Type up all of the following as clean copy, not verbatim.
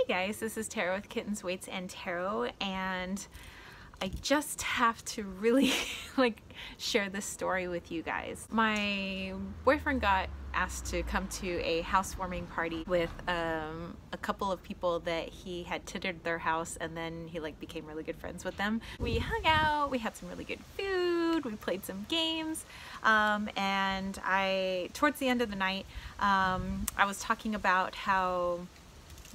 guys, this is Tarot with Kittens, Weights, and Tarot, and I just have to really share this story with you guys. My boyfriend got asked to come to a housewarming party with a couple of people that he had tittered their house, and then he became really good friends with them. We hung out, we had some really good food, we played some games, and towards the end of the night, I was talking about how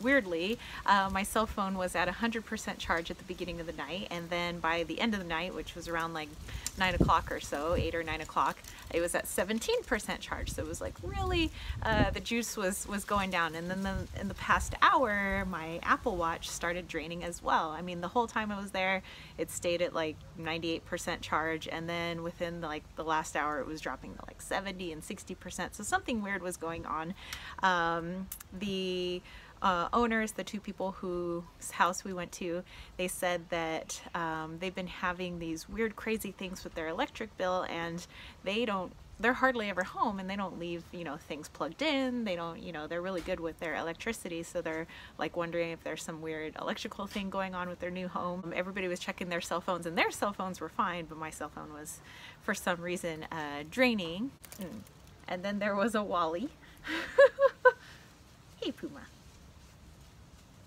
weirdly, my cell phone was at 100% charge at the beginning of the night, and then by the end of the night, which was around 9 o'clock or so, 8 or 9 o'clock, it was at 17% charge. So it was really, the juice was going down. And then in the past hour, my Apple Watch started draining as well. I mean, the whole time I was there, it stayed at 98% charge, and then within the last hour, it was dropping to 70 and 60%. So something weird was going on. The owners, the two people whose house we went to, they said that they've been having these weird crazy things with their electric bill, and they're hardly ever home, and they don't leave things plugged in. They don't, they're really good with their electricity, so they're wondering if there's some weird electrical thing going on with their new home. Everybody was checking their cell phones, and their cell phones were fine, but my cell phone was for some reason draining. And then there was a Wally. Hey Puma.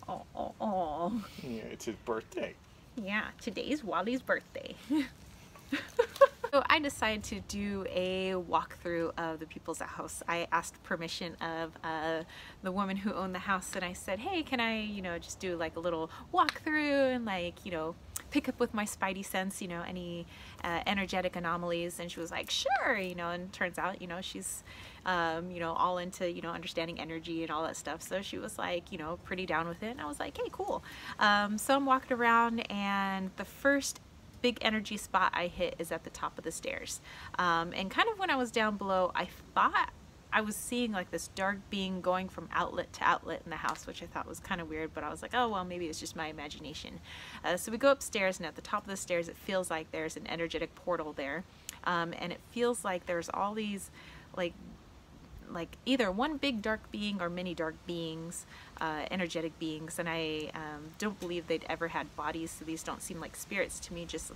Oh. Yeah, it's his birthday. Yeah, today's Wally's birthday. So I decided to do a walkthrough of the people's house. I asked permission of the woman who owned the house, and I said, hey, can I, just do a little walkthrough and pick up with my spidey sense, any energetic anomalies? And she was like, sure, and turns out, she's all into, understanding energy and all that stuff. So she was pretty down with it. And I was like, hey, cool. So I'm walking around, and the first big energy spot I hit is at the top of the stairs. And kind of when I was down below, I thought I was seeing this dark being going from outlet to outlet in the house, which I thought was kind of weird, but I was like, oh, well, maybe it's just my imagination. So we go upstairs, and at the top of the stairs, it feels like there's an energetic portal there. And it feels like there's all these either one big dark being or many dark beings, energetic beings, and I don't believe they'd ever had bodies, so these don't seem like spirits to me, just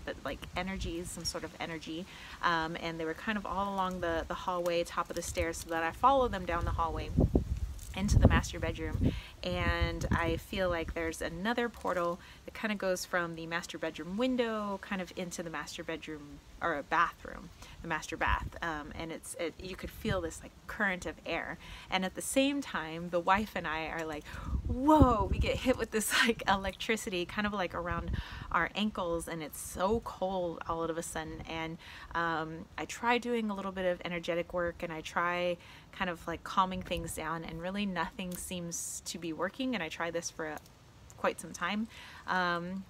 energies, some sort of energy. And they were kind of all along the hallway, top of the stairs, so that I followed them down the hallway into the master bedroom, and I feel like there's another portal that kind of goes from the master bedroom window kind of into the master bedroom, or a bathroom, the master bath, and you could feel this current of air, and at the same time the wife and I are whoa, we get hit with this electricity kind of around our ankles, and it's so cold all of a sudden. And I try doing a little bit of energetic work, and I try kind of calming things down, and really nothing seems to be working, and I try this for quite some time.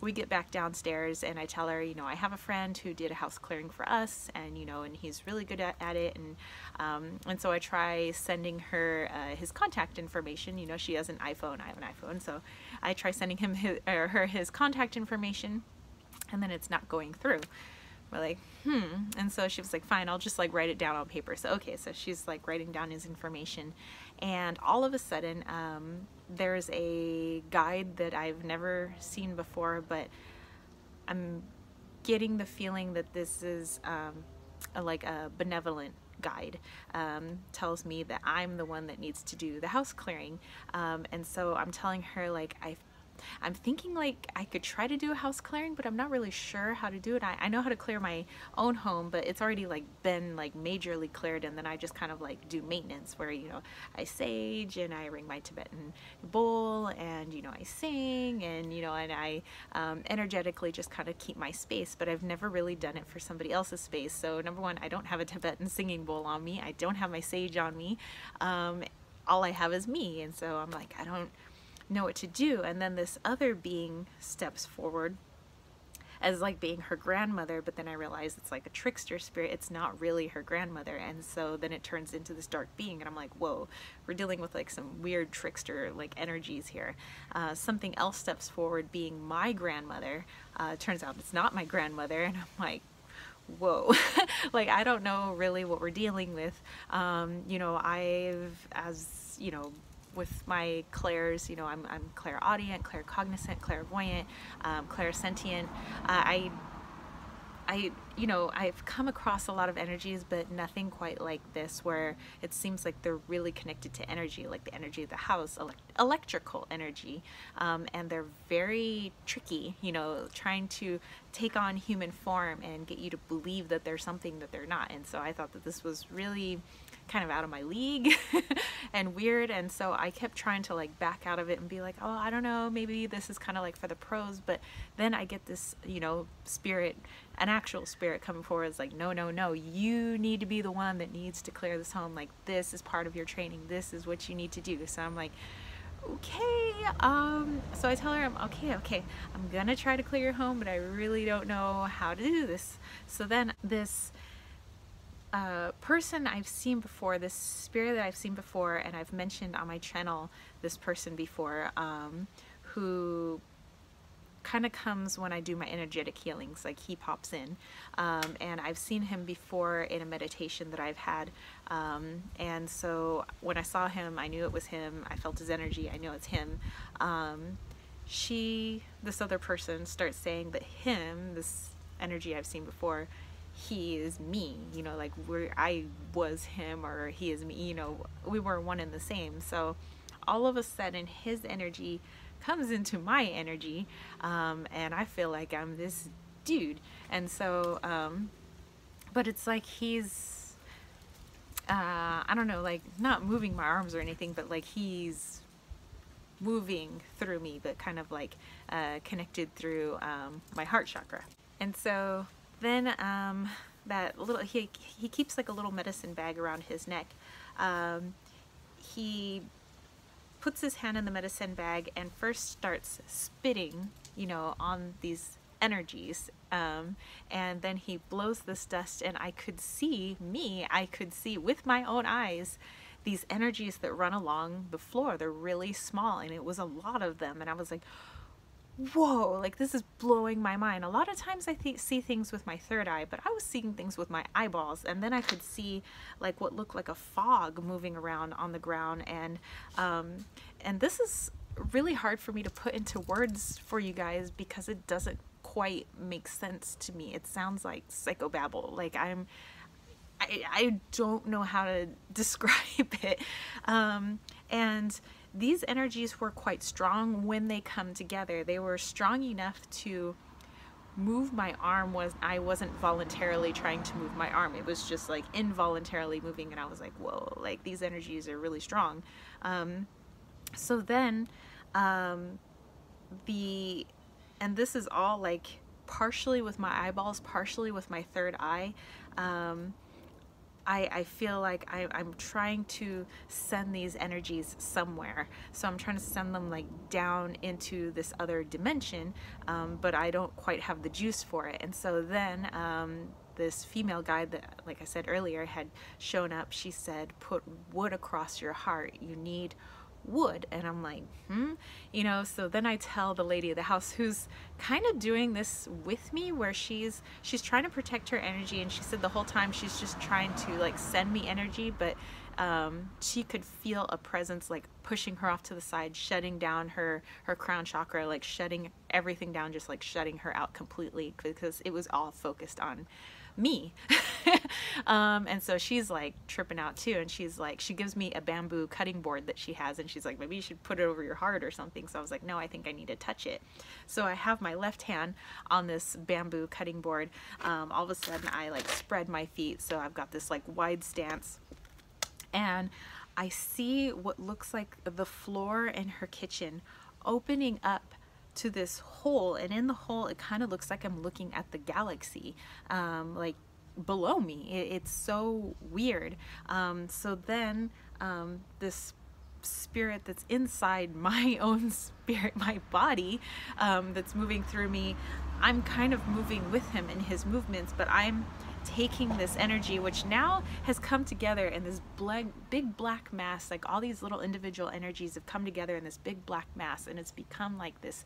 We get back downstairs, and I tell her, I have a friend who did a house clearing for us, and and he's really good at it, and so I try sending her his contact information. She has an iPhone, I have an iPhone, so I try sending him her his contact information, and then it's not going through. We're and so she was fine, I'll just write it down on paper. So okay, so she's writing down his information, and all of a sudden there's a guide that I've never seen before, but I'm getting the feeling that this is a benevolent guide. Tells me that I'm the one that needs to do the house clearing, and so I'm telling her I'm thinking I could try to do a house clearing, but I'm not really sure how to do it. I know how to clear my own home, but it's already been majorly cleared, and then I just kind of do maintenance where I sage, and I ring my Tibetan bowl, and I sing, and and I energetically just kind of keep my space. But I've never really done it for somebody else's space. So number one, I don't have a Tibetan singing bowl on me, I don't have my sage on me, all I have is me, and so I'm I don't know what to do. And then this other being steps forward as being her grandmother, but then I realize it's a trickster spirit. It's not really her grandmother, and so then it turns into this dark being, and I'm whoa, we're dealing with some weird trickster energies here. Something else steps forward, being my grandmother. Turns out it's not my grandmother, and I'm whoa. I don't know really what we're dealing with. I've, as with my clairs, you know, I'm clairaudient, claircognizant, clairvoyant, clairsentient. You know, I've come across a lot of energies, but nothing quite like this, where it seems like they're really connected to energy, like the energy of the house, electrical energy. And they're very tricky, you know, trying to take on human form and get you to believe that they're something that they're not. And so I thought that this was really kind of out of my league and weird, and so I kept trying to like back out of it and be like, oh, I don't know, maybe this is kind of like for the pros. But then I get this, you know, spirit, an actual spirit coming forward. It's like, no, no, no, you need to be the one that needs to clear this home. Like, this is part of your training, this is what you need to do. So I'm like, okay, so I tell her, I'm okay, I'm gonna try to clear your home, but I really don't know how to do this. So then this person I've seen before, this spirit that I've seen before, and I've mentioned on my channel this person before, who kind of comes when I do my energetic healings. Like, he pops in, and I've seen him before in a meditation that I've had, and so when I saw him, I knew it was him. I felt his energy, I know it's him. This other person starts saying that this energy I've seen before, he is me, you know, like I was him, or he is me, you know, we were one and the same. So all of a sudden his energy comes into my energy, and I feel like I'm this dude. And so but it's like he's I don't know, like not moving my arms or anything, but like he's moving through me, but kind of like connected through my heart chakra. And so then that little, he keeps like a little medicine bag around his neck. He puts his hand in the medicine bag and first starts spitting, you know, on these energies, and then he blows this dust, and I could see with my own eyes these energies that run along the floor. They're really small, and it was a lot of them, and I was like, whoa, like this is blowing my mind. A lot of times I see things with my third eye, but I was seeing things with my eyeballs, and then I could see like what looked like a fog moving around on the ground, and this is really hard for me to put into words for you guys because it doesn't quite make sense to me. It sounds like psychobabble. Like I don't know how to describe it. And these energies were quite strong when they come together. They were strong enough to move my arm. I wasn't voluntarily trying to move my arm. It was just like involuntarily moving, and I was like, whoa, like these energies are really strong. So then and this is all like partially with my eyeballs, partially with my third eye. I feel like I'm trying to send these energies somewhere. So I'm trying to send them like down into this other dimension, but I don't quite have the juice for it. And so then this female guide that, like I said earlier, had shown up. She said, put wood across your heart. You need wood. And I'm like, you know. So then I tell the lady of the house, who's kind of doing this with me, where she's trying to protect her energy, and she said the whole time she's just trying to like send me energy, but she could feel a presence like pushing her off to the side, shutting down her crown chakra, like shutting everything down, just like shutting her out completely, because it was all focused on me. And so she's like tripping out too, and she's like, she gives me a bamboo cutting board that she has, and she's like, maybe you should put it over your heart or something. So I was like, no, I think I need to touch it. So I have my left hand on this bamboo cutting board. All of a sudden I like spread my feet, so I've got this like wide stance, and I see what looks like the floor in her kitchen opening up to this hole, and in the hole it kind of looks like I'm looking at the galaxy, like below me. It's so weird. So then this spirit that's inside my own spirit, my body, that's moving through me, I'm kind of moving with him in his movements, but I'm taking this energy, which now has come together in this big black mass. Like all these little individual energies have come together in this big black mass, and it's become like this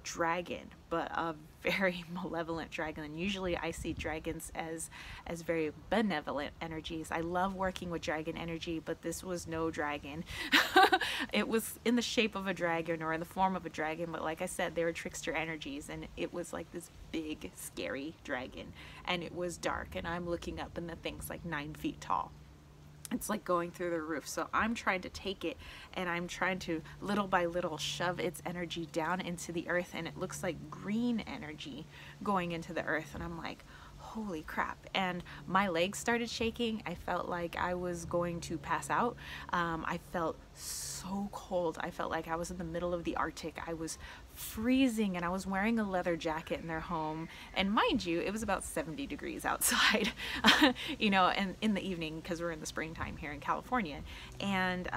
dragon, but a very malevolent dragon. And usually I see dragons as very benevolent energies. I love working with dragon energy, but this was no dragon. It was in the shape of a dragon or in the form of a dragon, but like I said, they were trickster energies, and it was like this big scary dragon, and it was dark, and I'm looking up and the thing's like 9 feet tall. It's like going through the roof. So I'm trying to take it, and I'm trying to little by little shove its energy down into the earth, and it looks like green energy going into the earth, and I'm like, holy crap. And my legs started shaking. I felt like I was going to pass out. I felt so cold. I felt like I was in the middle of the Arctic. I was freezing, and I was wearing a leather jacket in their home, and mind you, it was about 70 degrees outside. You know, and in the evening, because we're in the springtime here in California, and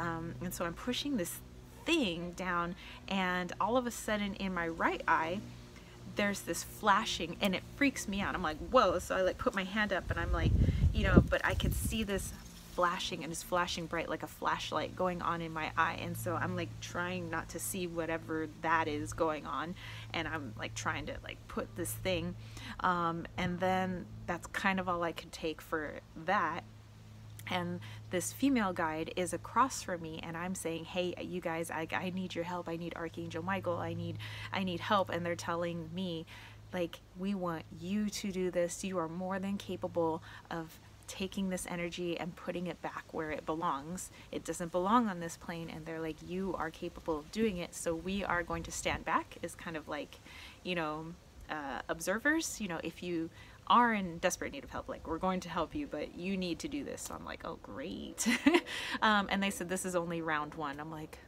so I'm pushing this thing down, and all of a sudden in my right eye there's this flashing, and it freaks me out. I'm like, whoa. So I like put my hand up, and I'm like, you know, but I could see this flashing, and it's flashing bright like a flashlight going on in my eye. And so I'm like trying not to see whatever that is going on, and I'm like trying to like put this thing, and then that's kind of all I could take for that. And this female guide is across from me, and I'm saying, hey, you guys, I need your help. I need Archangel Michael. I need help. And they're telling me, like, we want you to do this. You are more than capable of taking this energy and putting it back where it belongs. It doesn't belong on this plane. And they're like, you are capable of doing it. So we are going to stand back as kind of like, you know, observers. You know, if you are in desperate need of help, like, we're going to help you, but you need to do this. So I'm like, oh great. And they said this is only round one. I'm like,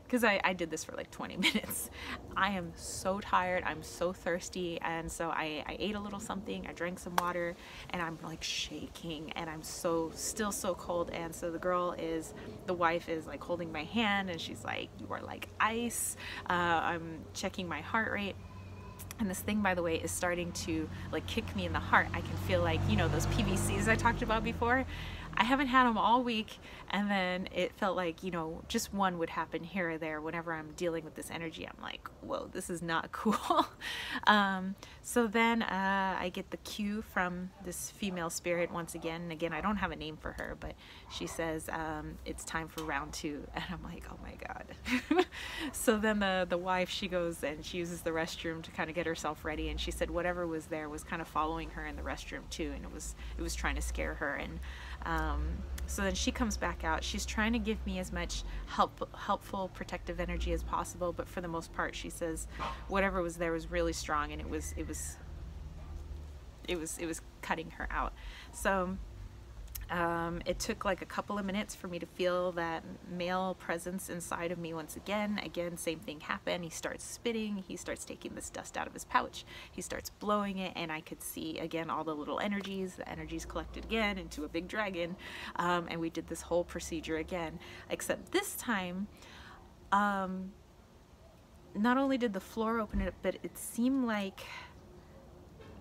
because I did this for like 20 minutes. I am so tired, I'm so thirsty, and so I ate a little something, I drank some water, and I'm like shaking, and I'm still so cold. And so the wife is like holding my hand, and she's like, you are like ice. I'm checking my heart rate. And this thing, by the way, is starting to like kick me in the heart. I can feel like, you know, those PVCs I talked about before. I haven't had them all week, and then it felt like, you know, just one would happen here or there whenever I'm dealing with this energy. I'm like, whoa, this is not cool. So then I get the cue from this female spirit once again. And again, I don't have a name for her, but she says it's time for round 2. And I'm like, oh my God. So then the wife, she goes and she uses the restroom to kind of get herself ready. And she said whatever was there was kind of following her in the restroom too. And it was trying to scare her. And so then she comes back out. She's trying to give me as much helpful protective energy as possible, but for the most part, she says whatever was there was really strong, and it was cutting her out. So it took like a couple of minutes for me to feel that male presence inside of me once again. Again, same thing happened. He starts spitting. He starts taking this dust out of his pouch. He starts blowing it, and I could see again all the little energies. The energies collected again into a big dragon, and we did this whole procedure again. Except this time, not only did the floor open up, but it seemed like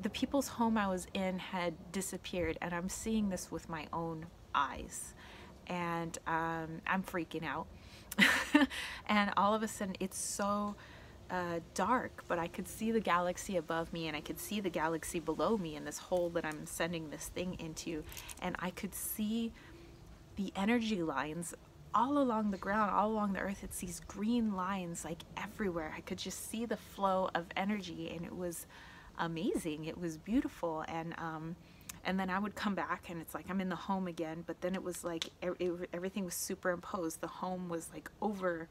the people's home I was in had disappeared, and I'm seeing this with my own eyes, and I'm freaking out. And all of a sudden it's so dark, but I could see the galaxy above me, and I could see the galaxy below me in this hole that I'm sending this thing into, and I could see the energy lines all along the ground, all along the earth. It's these green lines like everywhere. I could just see the flow of energy, and it was amazing. It was beautiful. And then I would come back, and it's like I'm in the home again, but then it was like everything was superimposed. The home was like over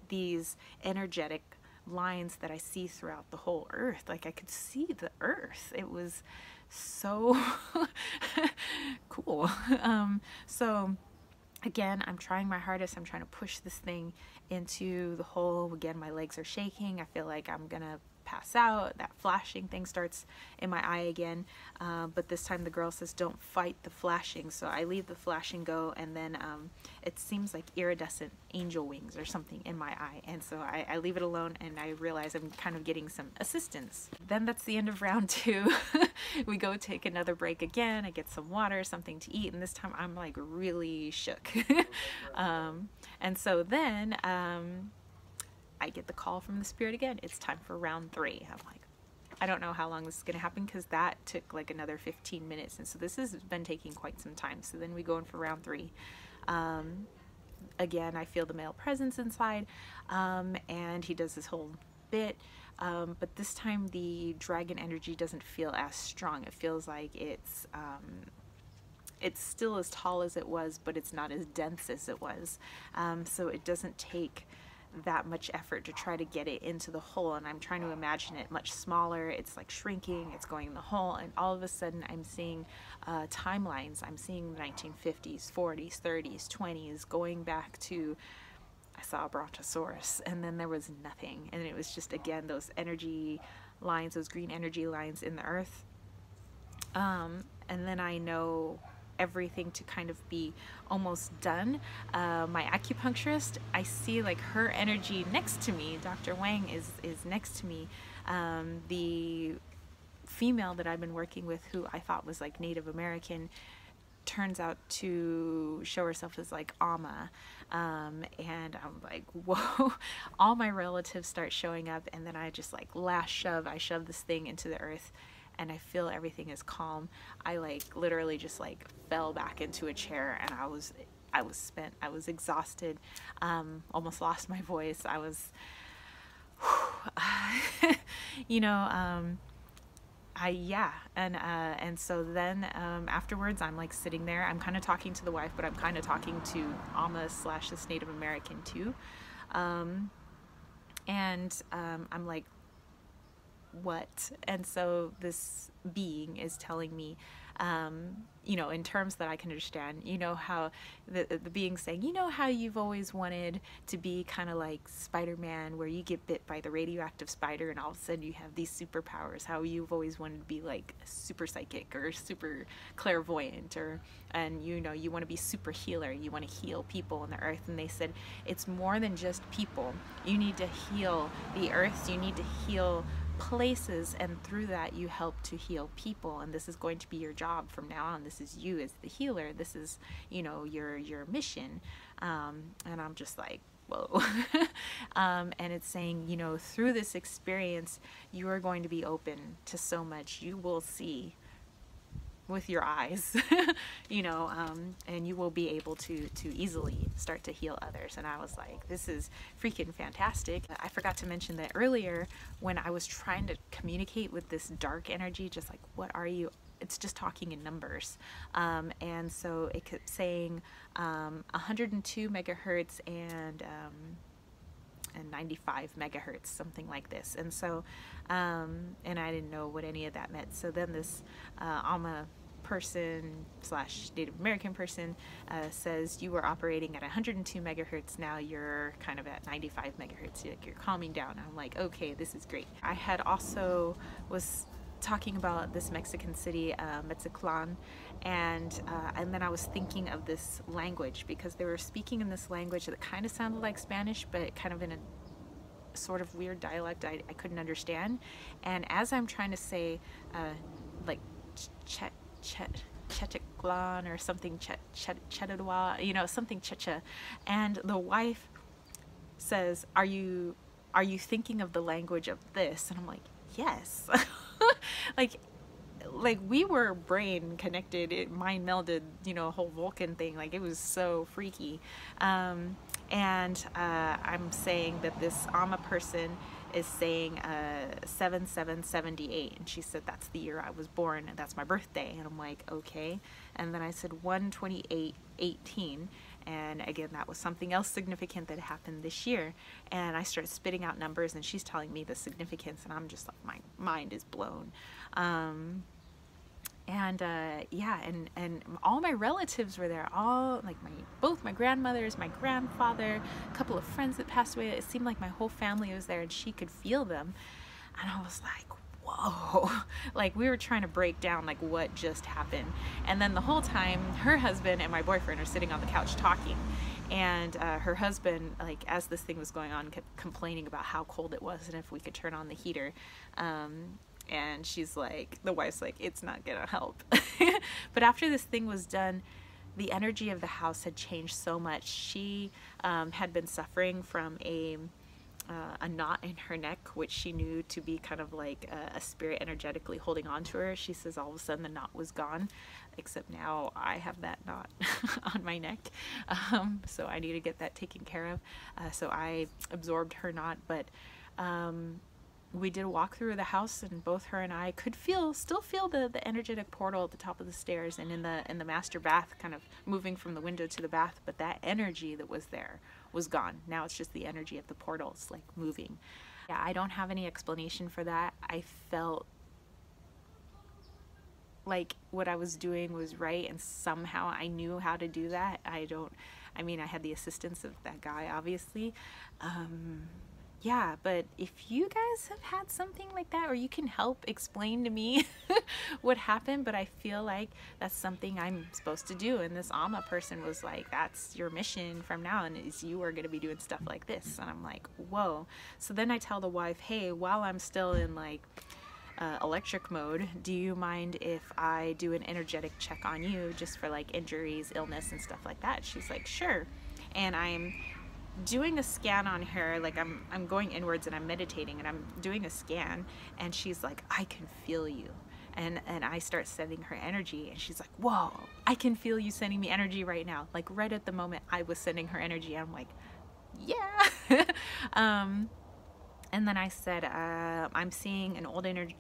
these energetic lines that I see throughout the whole earth. Like I could see the earth. It was so cool. So again, I'm trying my hardest. I'm trying to push this thing into the hole. Again, my legs are shaking. I feel like I'm gonna pass out. That flashing thing starts in my eye again, but this time the girl says don't fight the flashing, so I leave the flashing go, and then it seems like iridescent angel wings or something in my eye, and so I leave it alone, and I realize I'm kind of getting some assistance. Then that's the end of round 2. We go take another break again. I get some water, something to eat, and this time I'm like really shook. And so then I get the call from the spirit again. It's time for round 3. I'm like, I don't know how long this is going to happen, because that took like another 15 minutes. And so this has been taking quite some time. So then we go in for round 3. Again, I feel the male presence inside, and he does this whole bit. But this time the dragon energy doesn't feel as strong. It feels like it's still as tall as it was, but it's not as dense as it was. So it doesn't take that much effort to try to get it into the hole, and I'm trying to imagine it much smaller. It's like shrinking, it's going in the hole, and all of a sudden I'm seeing timelines. I'm seeing the 1950s, 40s, 30s, 20s, going back to, I saw a brontosaurus, and then there was nothing, and it was just, again, those energy lines, those green energy lines in the earth. And then I know everything to kind of be almost done. My acupuncturist, I see like her energy next to me. Dr. Wang is next to me. The female that I've been working with, who I thought was like Native American, turns out to show herself as like Amma. And I'm like, whoa. All my relatives start showing up, and then I just like last shove, I shove this thing into the earth, and I feel everything is calm. I like literally just like fell back into a chair, and I was spent. I was exhausted. Almost lost my voice. I was, and so then afterwards I'm like sitting there. I'm kind of talking to the wife, but I'm kind of talking to Amma / this Native American too. I'm like, what? And so this being is telling me, in terms that I can understand, how the being saying, how you've always wanted to be kind of like Spider-Man, where you get bit by the radioactive spider and all of a sudden you have these superpowers, how you've always wanted to be like super psychic or super clairvoyant, and you want to be super healer, you want to heal people on the earth. And they said, it's more than just people. You need to heal the earth, you need to heal places, and through that you help to heal people, and this is going to be your job from now on. This is you as the healer. This is your mission. And I'm just like, whoa. And it's saying, through this experience you are going to be open to so much. You will see with your eyes, and you will be able to easily start to heal others. And I was like, this is freaking fantastic. I forgot to mention that earlier when I was trying to communicate with this dark energy, just like, what are you? It's just talking in numbers. And so it kept saying 102 megahertz and 95 megahertz, something like this. And so, and I didn't know what any of that meant. So then this Alma person / Native American person says, you were operating at 102 megahertz, now you're kind of at 95 megahertz, you're calming down. I'm like, okay, this is great. I had also was talking about this Mexican city, Metzictlan, and then I was thinking of this language, because they were speaking in this language that kind of sounded like Spanish, but kind of in a sort of weird dialect I couldn't understand. And as I'm trying to say like Cheticlan or something, Chetadwa, something Checha, and the wife says, are you thinking of the language of this? And I'm like, yes. like we were brain connected, mind melded, a whole Vulcan thing. Like, it was so freaky. And I'm saying that this Amma person is saying 7778, and she said that's the year I was born and that's my birthday. And I'm like, okay. And then I said 12818, and again, that was something else significant that happened this year. And I started spitting out numbers, and she's telling me the significance, and I'm just like, my mind is blown. And all my relatives were there, all like both my grandmothers, my grandfather, a couple of friends that passed away. It seemed like my whole family was there, and she could feel them. And I was like, whoa. Like, we were trying to break down like what just happened. And then the whole time her husband and my boyfriend are sitting on the couch talking, and her husband, like, as this thing was going on, kept complaining about how cold it was and if we could turn on the heater. And she's like, the wife's like, it's not gonna help. But after this thing was done, the energy of the house had changed so much. She had been suffering from a a knot in her neck, which she knew to be kind of like a spirit energetically holding on to her. She says all of a sudden the knot was gone, except now I have that knot on my neck. So I need to get that taken care of. So I absorbed her knot, but we did a walk through the house, and both her and I could still feel the energetic portal at the top of the stairs and in the master bath, kind of moving from the window to the bath. But that energy that was there was gone. Now it's just the energy of the portals like moving. Yeah, I don't have any explanation for that. I felt like what I was doing was right, and somehow I knew how to do that. I mean, I had the assistance of that guy, obviously. Yeah, but if you guys have had something like that, or you can help explain to me what happened, but I feel like that's something I'm supposed to do. And this Amma person was like, that's your mission from now on, is you are going to be doing stuff like this. And I'm like, whoa. So then I tell the wife, hey, while I'm still in like electric mode, do you mind if I do an energetic check on you just for like injuries, illness, and stuff like that? She's like, sure. And I'm doing a scan on her, like I'm going inwards and I'm meditating and I'm doing a scan, and she's like, I can feel you. And I start sending her energy, and she's like, whoa, I can feel you sending me energy right now. Like right at the moment I was sending her energy, I'm like, yeah. And then I said, I'm seeing an old injury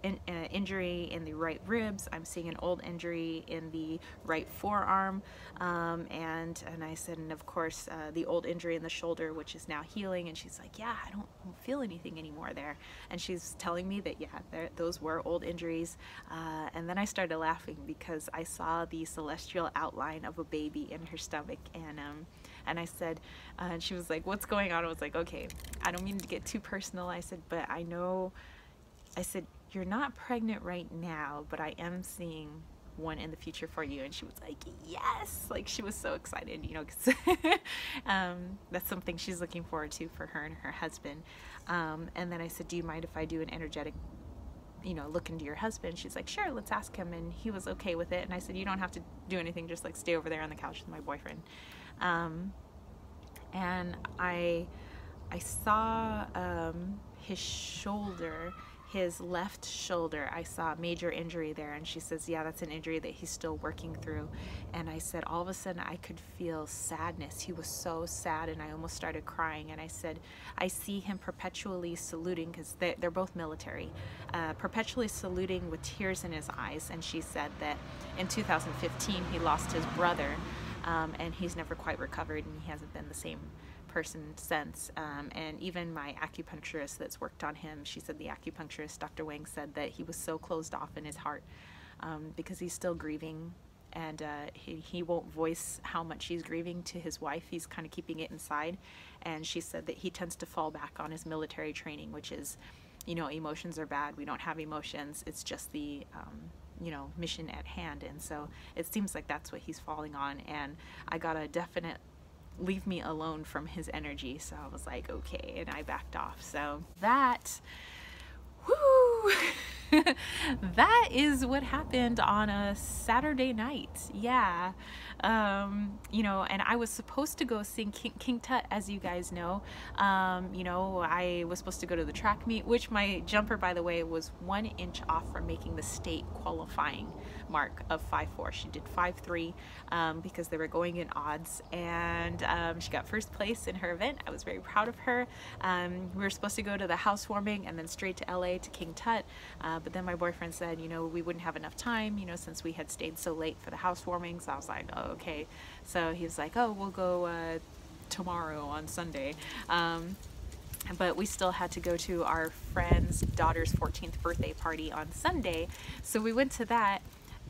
in the right ribs. I'm seeing an old injury in the right forearm. And I said, and of course, the old injury in the shoulder, which is now healing. And she's like, yeah, I don't feel anything anymore there. And she's telling me that, yeah, those were old injuries. And then I started laughing because I saw the celestial outline of a baby in her stomach. And I said, and she was like, what's going on? I was like, okay, I don't mean to get too personal. I said, but I said, you're not pregnant right now, but I am seeing one in the future for you. And she was like, yes, like she was so excited, you know, because that's something she's looking forward to for her and her husband. And then I said, do you mind if I do an energetic, you know, look into your husband? She's like, sure, let's ask him. And he was okay with it. And I said, you don't have to do anything, just like stay over there on the couch with my boyfriend. And I saw his shoulder, his left shoulder. I saw a major injury there, and she says, yeah, that's an injury that he's still working through. And I said, all of a sudden I could feel sadness. He was so sad, and I almost started crying. And I said, I see him perpetually saluting, because they're both military, perpetually saluting with tears in his eyes. And she said that in 2015 he lost his brother, and he's never quite recovered, and he hasn't been the same person since. And even my acupuncturist that's worked on him, she said, the acupuncturist, Dr. Wang, said that he was so closed off in his heart because he's still grieving, and he won't voice how much he's grieving to his wife. He's kind of keeping it inside. And she said that he tends to fall back on his military training, which is, you know, emotions are bad. We don't have emotions. It's just the you know, mission at hand. And so it seems like that's what he's falling on, and I got a definite leave me alone from his energy. So I was like, okay, and I backed off. So that, whoo, that is what happened on a Saturday night. Yeah. You know, and I was supposed to go sing King Tut, as you guys know. You know, I was supposed to go to the track meet, which my jumper, by the way, was 1 inch off from making the state qualifying mark of 5.4. She did 5.3 because they were going in odds, and she got first place in her event. I was very proud of her. We were supposed to go to the housewarming and then straight to LA to King Tut, but then my boyfriend said, you know, we wouldn't have enough time, you know, since we had stayed so late for the housewarming. So I was like, oh, okay. So he was like, oh, we'll go tomorrow on Sunday. But we still had to go to our friend's daughter's 14th birthday party on Sunday. So we went to that,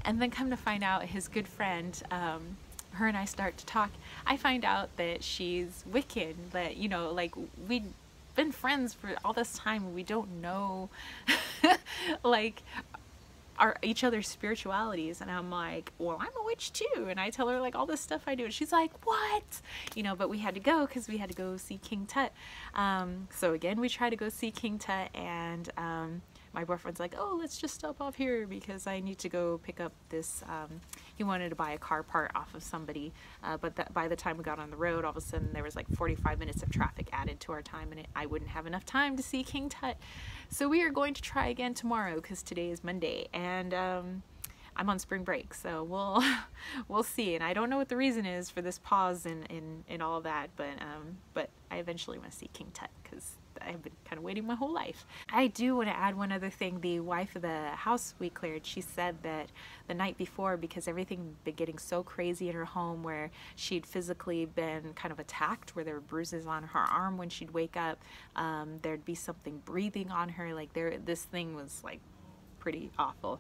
and then come to find out, his good friend, her and I start to talk. I find out that she's Wiccan, that, you know, like, we'd been friends for all this time. We don't know, like, each other's spiritualities. And I'm like, well, I'm a witch too. And I tell her like all this stuff I do, and she's like, what? You know, but we had to go because we had to go see King Tut. So again, we try to go see King Tut, and my boyfriend's like, oh, let's just stop off here because I need to go pick up this, he wanted to buy a car part off of somebody, but by the time we got on the road, all of a sudden there was like 45 minutes of traffic added to our time, and I wouldn't have enough time to see King Tut. So we are going to try again tomorrow because today is Monday, and I'm on spring break, so we'll see. And I don't know what the reason is for this pause in all of that, but I eventually want to see King Tut because I've been kind of waiting my whole life. I do want to add one other thing. The wife of the house we cleared, she said that the night before, because everything had been getting so crazy in her home where she'd physically been kind of attacked, where there were bruises on her arm when she'd wake up, there'd be something breathing on her, like this thing was like pretty awful.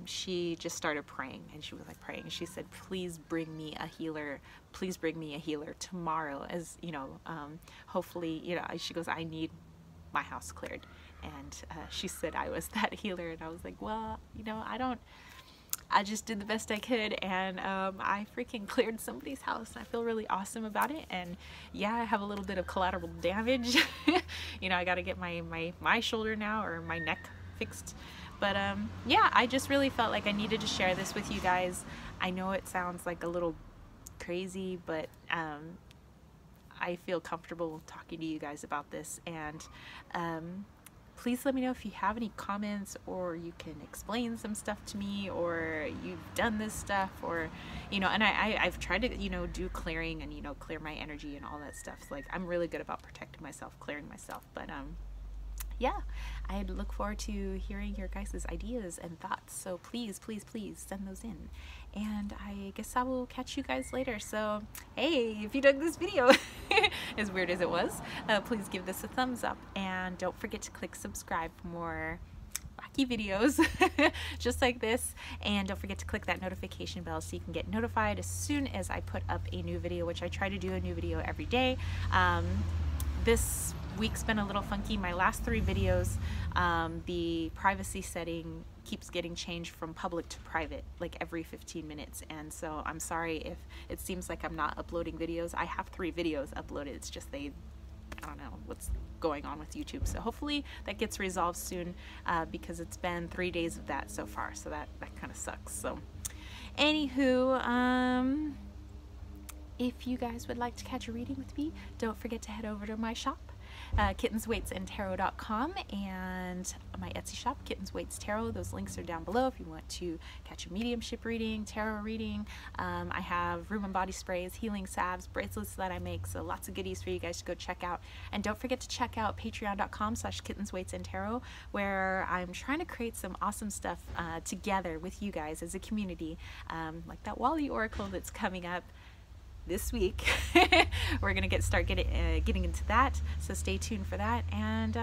She just started praying, and she was like praying. She said, please bring me a healer. Please bring me a healer tomorrow, as you know, hopefully, you know, she goes, I need my house cleared. And she said I was that healer, and I was like, well, you know, I just did the best I could, and I freaking cleared somebody's house, and I feel really awesome about it. And yeah, I have a little bit of collateral damage. You know, I got to get my shoulder now, or my neck fixed. But yeah, I just really felt like I needed to share this with you guys. I know it sounds like a little crazy, but I feel comfortable talking to you guys about this. And please let me know if you have any comments, or you can explain some stuff to me, or you've done this stuff, or, you know, and I've tried to, you know, do clearing and, you know, clear my energy and all that stuff. So, like, I'm really good about protecting myself, clearing myself. But yeah, I look forward to hearing your guys' ideas and thoughts. So please, please, please send those in. And I guess I will catch you guys later. So, hey, if you dug this video, as weird as it was, please give this a thumbs up. And don't forget to click subscribe for more wacky videos just like this. And don't forget to click that notification bell so you can get notified as soon as I put up a new video, which I try to do a new video every day. This week's been a little funky. My last 3 videos, the privacy setting keeps getting changed from public to private like every 15 minutes, and so I'm sorry if it seems like I'm not uploading videos. I have 3 videos uploaded, it's just I don't know what's going on with YouTube, so hopefully that gets resolved soon, because it's been 3 days of that so far, so that kind of sucks. So anywho, if you guys would like to catch a reading with me, don't forget to head over to my shop, kittenswaitsandtarot.com, and my Etsy shop, Kittens Waits Tarot. Those links are down below if you want to catch a mediumship reading, tarot reading. I have room and body sprays, healing salves, bracelets that I make, so lots of goodies for you guys to go check out. And don't forget to check out patreon.com/kittenswaitsandtarot, where I'm trying to create some awesome stuff together with you guys as a community, like that Wally Oracle that's coming up this week. We're gonna start getting into that, so stay tuned for that. And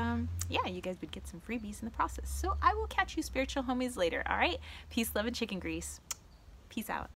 yeah, you guys would get some freebies in the process. So I will catch you spiritual homies later. All right, peace, love, and chicken grease. Peace out.